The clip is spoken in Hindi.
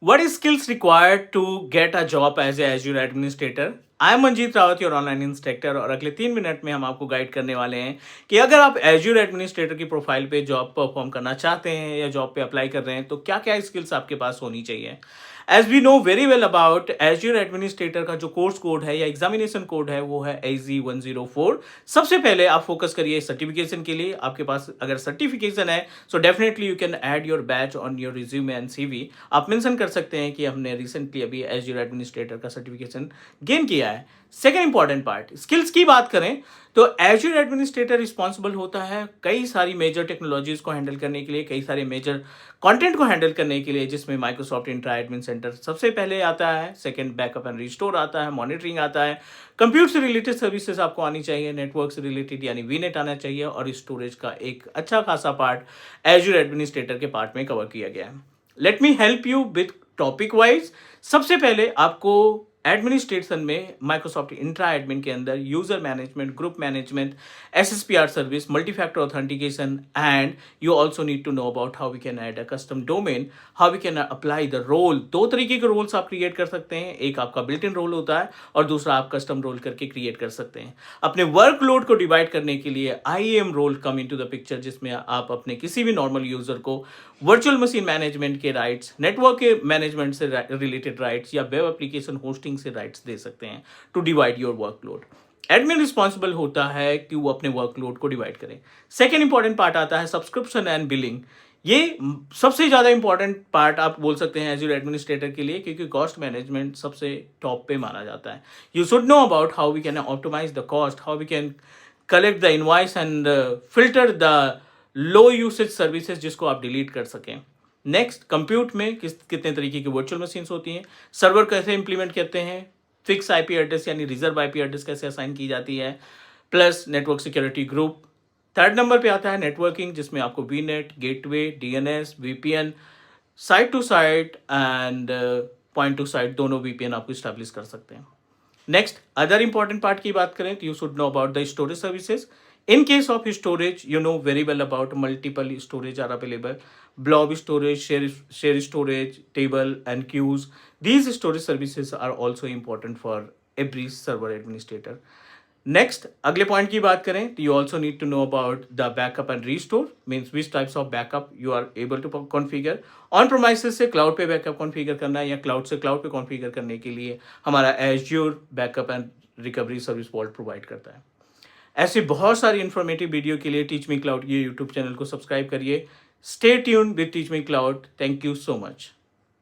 What is skills required to get a job as a Azure administrator? I am Manjeet Rawat your online instructor और अगले 3 मिनट में हम आपको गाइड करने वाले हैं कि अगर आप एज्यूर एडमिनिस्ट्रेटर की प्रोफाइल पे जॉब परफॉर्म करना चाहते हैं या जॉब पे अप्लाई कर रहे हैं तो क्या क्या स्किल्स आपके पास होनी चाहिए। As we know very well about Azure administrator का जो कोर्स कोड है या एग्जामिनेशन कोड है वो है AZ104। सबसे पहले आप फोकस करिए सर्टिफिकेशन के लिए। आपके पास अगर सर्टिफिकेशन है so definitely you can add your batch on your resume and CV। आप मेंशन कर सकते हैं कि हमने रिसेंटली अभी एज्यूर एडमिनिस्ट्रेटर का सर्टिफिकेशन गेन किया है। सेकेंड इंपॉर्टेंट पार्ट, स्किल्स की बात करें तो एज्यूर एडमिनिस्ट्रेटर रिस्पॉन्सिबल होता है कई सारी मेजर टेक्नोलॉजीज को हैंडल करने के लिए, कई सारे मेजर कंटेंट को हैंडल करने के लिए, जिसमें माइक्रोसॉफ्ट इंट्रा एडमिन सेंटर सबसे पहले आता है, सेकंड बैकअप एंड रिस्टोर आता है, मॉनिटरिंग आता है, कंप्यूटर से रिलेटेड सर्विसेज आपको आनी चाहिए, नेटवर्क से रिलेटेड यानी वीनेट आना चाहिए और स्टोरेज का एक अच्छा खासा पार्ट एज्यूर एडमिनिस्ट्रेटर के पार्ट में कवर किया गया है। Let me help you with topic wise. सबसे पहले आपको एडमिनिस्ट्रेशन में माइक्रोसॉफ्ट इंट्रा एडमिन के अंदर user management, group management, SSPR service, multi factor authentication and you also need to know about how we can add a custom domain, how we can apply the role. दो तरीके के रोल्स आप क्रिएट कर सकते हैं, एक आपका बिल्ट इन रोल होता है और दूसरा आप कस्टम रोल करके क्रिएट कर सकते हैं। अपने वर्कलोड को डिवाइड करने के लिए IAM role come into the picture, जिसमें आप अपने किसी भी नॉर्मल यूजर को वर्चुअल मशीन मैनेजमेंट के राइट्स, नेटवर्क के मैनेजमेंट से रिलेटेड राइट्स या वेब एप्लीकेशन होस्टिंग से राइट्स दे सकते हैं to divide your workload. Admin responsible होता है कि वो अपने वर्कलोड को डिवाइड करें। सेकेंड इंपॉर्टेंट पार्ट आता है सब्सक्रिप्शन एंड बिलिंग। ये सबसे ज़्यादा इंपॉर्टेंट पार्ट आप बोल सकते हैं एज्यूर एडमिनिस्ट्रेटर के लिए, क्योंकि कॉस्ट मैनेजमेंट सबसे टॉप पे माना जाता है। You should know about how we can optimise the cost, how we can collect the invoice and filter the low usage services जिसको आप डिलीट कर सकें। नेक्स्ट, कंप्यूट में कितने तरीके की वर्चुअल मशीन्स होती हैं, सर्वर कैसे इंप्लीमेंट करते हैं, फिक्स IP एड्रेस यानी रिजर्व IP एड्रेस कैसे असाइन की जाती है, plus network security group. Third number पे आता है नेटवर्किंग, जिसमें आपको VNet, gateway, DNS, VPN, site to site and point to site दोनों VPN आपको स्टैब्लिश कर सकते हैं। नेक्स्ट, अदर इंपॉर्टेंट पार्ट की बात करें तो you should know about the storage services. In case of storage, you know very well about multiple storage are available. Blob storage, share storage, table and queues. These storage services are also important for every server administrator. Next, अगले पॉइंट की बात करें तो you also need to know about the backup and restore, means which types of backup you are able to configure. On premises से cloud पे backup configure करना है या cloud से cloud पे configure करने के लिए हमारा Azure backup and recovery service vault provide करता है। ऐसी बहुत सारी इन्फॉर्मेटिव वीडियो के लिए टीच मी क्लाउड ये यूट्यूब चैनल को सब्सक्राइब करिए। Stay tuned with teach me cloud. Thank you so much.